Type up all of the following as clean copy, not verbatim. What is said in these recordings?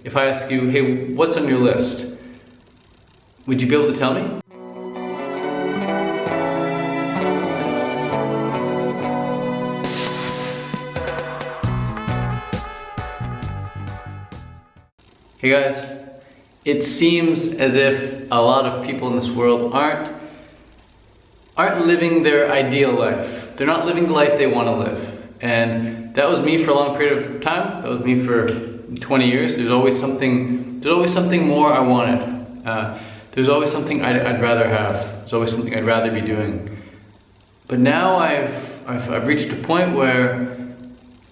if I ask you, hey, what's on your list? Would you be able to tell me? Hey guys, it seems as if a lot of people in this world aren't living their ideal life. They're not living the life they want to live. And that was me for a long period of time. That was me for 20 years. There's always something more I wanted. There's always something I'd rather have. There's always something I'd rather be doing. But now I've reached a point where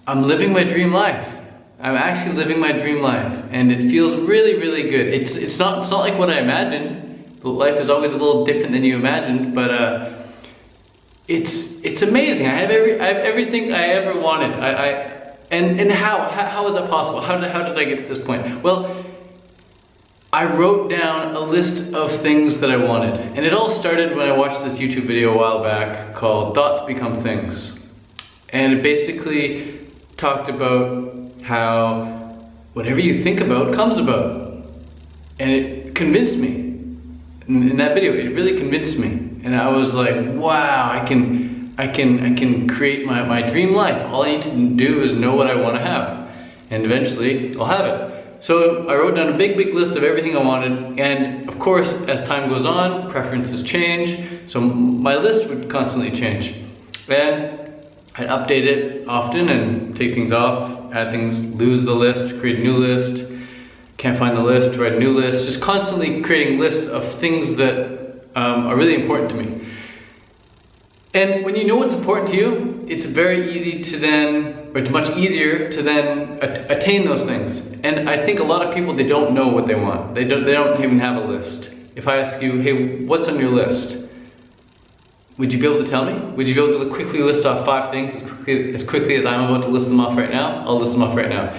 I'm living my dream life. I'm actually living my dream life, and it feels really, really good. It's not like what I imagined. Life is always a little different than you imagined, but it's amazing. I have everything I ever wanted. And how is that possible? How did I get to this point? Well, I wrote down a list of things that I wanted, and it all started when I watched this YouTube video a while back called "Thoughts Become Things," and it basically talked about how whatever you think about comes about. And it convinced me. In that video, it really convinced me. And I was like, wow, I can create my dream life. All I need to do is know what I want to have. And eventually, I'll have it. So I wrote down a big list of everything I wanted. And of course, as time goes on, preferences change. So my list would constantly change. And I'd update it often and take things off, add things, lose the list, create a new list, can't find the list, write a new list, just constantly creating lists of things that are really important to me. And when you know what's important to you, it's very easy to then, or it's much easier to then attain those things. And I think a lot of people, they don't know what they want. They don't even have a list. If I ask you, hey, what's on your list? Would you be able to tell me? Would you be able to quickly list off 5 things as quickly as I'm about to list them off right now? I'll list them off right now.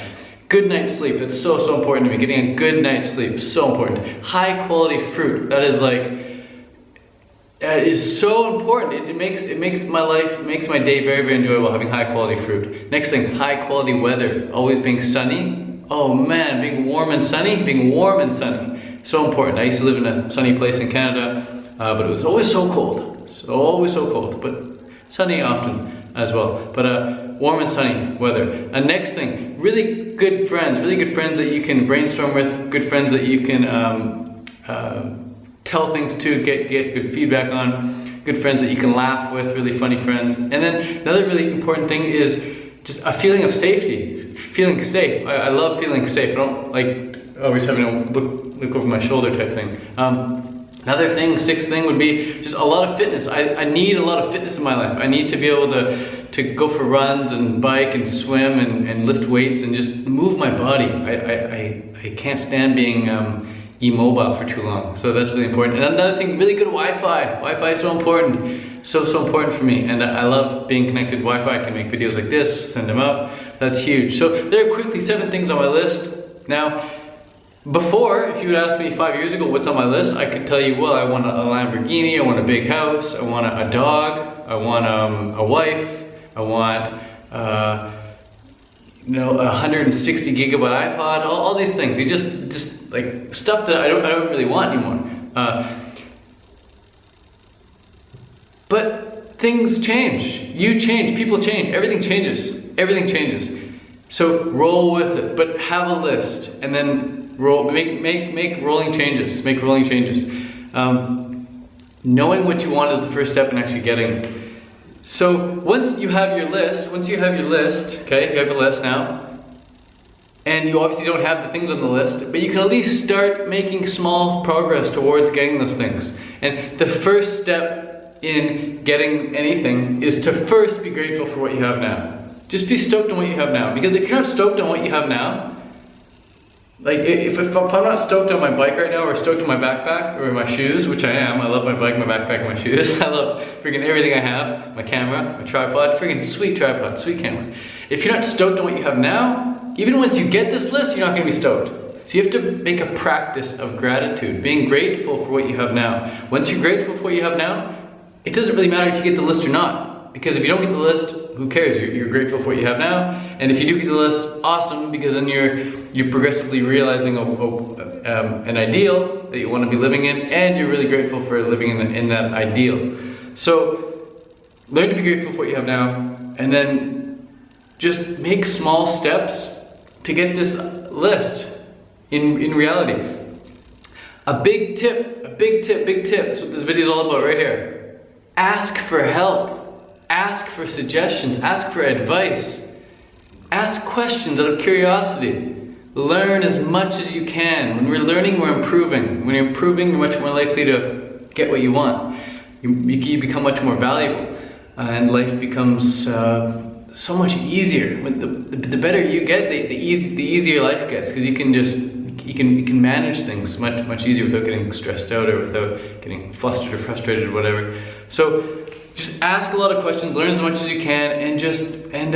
Good night's sleep, that's so important to me. Getting a good night's sleep, so important. High quality fruit, that is so important. It makes my life, makes my day very, very enjoyable having high quality fruit. Next thing, high quality weather, always being sunny. Oh man, being warm and sunny. So important. I used to live in a sunny place in Canada, but it was always so cold. Always so cold, but sunny often as well. But warm and sunny weather. And next thing, really good friends that you can brainstorm with, good friends that you can tell things to, get good feedback on, good friends that you can laugh with, really funny friends. And then another really important thing is just a feeling of safety, feeling safe. I love feeling safe. I don't like always having to look over my shoulder type thing. Another thing, 6th thing would be just a lot of fitness. I need a lot of fitness in my life. I need to be able to go for runs and bike and swim and lift weights and just move my body. I can't stand being immobile for too long. So that's really important. And another thing, really good Wi-Fi. Wi-Fi is so important. So important for me. And I love being connected to Wi-Fi. I can make videos like this, send them out. That's huge. So there are quickly 7 things on my list. Now, before, if you would ask me 5 years ago what's on my list, I could tell you, well, I want a Lamborghini, I want a big house, I want a dog, I want a wife, I want a 160 gigabyte iPod, all these things. You just like stuff that I don't really want anymore. But things change. You change, people change, everything changes. Everything changes. So roll with it, but have a list and then make rolling changes. Make rolling changes. Knowing what you want is the first step in actually getting it. So once you have your list, okay, you have a list now, and you obviously don't have the things on the list, but you can at least start making small progress towards getting those things. And the first step in getting anything is to first be grateful for what you have now. Just be stoked on what you have now, because if you're not stoked on what you have now, like if I'm not stoked on my bike right now, or stoked on my backpack or my shoes, which I am, I love my bike, my backpack, and my shoes. I love freaking everything I have, my camera, my tripod, freaking sweet tripod, sweet camera. If you're not stoked on what you have now, even once you get this list, you're not gonna be stoked. So you have to make a practice of gratitude, being grateful for what you have now. Once you're grateful for what you have now, it doesn't really matter if you get the list or not, because if you don't get the list, who cares? You're grateful for what you have now. And if you do get the list, awesome, because then you're progressively realizing an ideal that you want to be living in, and you're really grateful for living in that ideal. So learn to be grateful for what you have now, and then just make small steps to get this list in reality. A big tip, that's what this video is all about right here. Ask for help, ask for suggestions, ask for advice, ask questions out of curiosity. Learn as much as you can. When we're learning, we're improving. When you're improving, you're much more likely to get what you want. You become much more valuable, and life becomes so much easier. The better you get, the easier life gets, because you can manage things much easier without getting stressed out or without getting flustered or frustrated or whatever. So just ask a lot of questions, learn as much as you can, and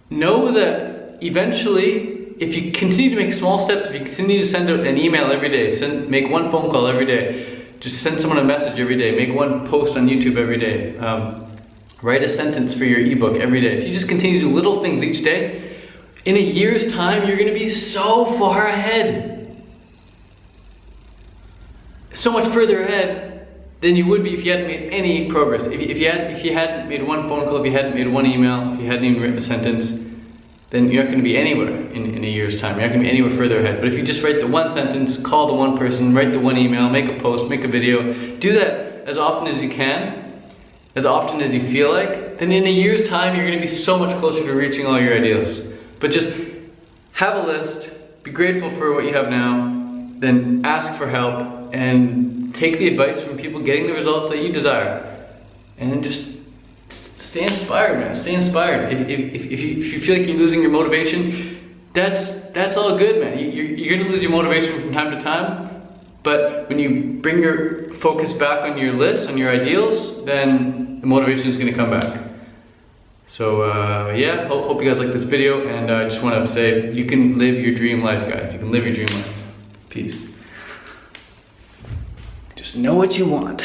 know that eventually, if you continue to make small steps, if you continue to send out an email every day, make one phone call every day, just send someone a message every day, make one post on YouTube every day, write a sentence for your ebook every day. If you just continue to do little things each day, in a year's time, you're going to be so far ahead. So much further ahead than you would be if you hadn't made any progress. If you hadn't made one phone call, if you hadn't made one email, if you hadn't even written a sentence, then you're not going to be anywhere in a year's time. You're not going to be anywhere further ahead. But if you just write the one sentence, call the one person, write the one email, make a post, make a video, do that as often as you can, as often as you feel like, then in a year's time, you're going to be so much closer to reaching all your ideals. But just have a list, be grateful for what you have now, then ask for help, and take the advice from people getting the results that you desire. And then just stay inspired, man. Stay inspired. If you feel like you're losing your motivation, that's all good, man. You're gonna lose your motivation from time to time, but when you bring your focus back on your list, on your ideals, then the motivation is gonna come back. So yeah, hope you guys like this video, and I just want to say, you can live your dream life, guys. You can live your dream life. Peace. Just know what you want.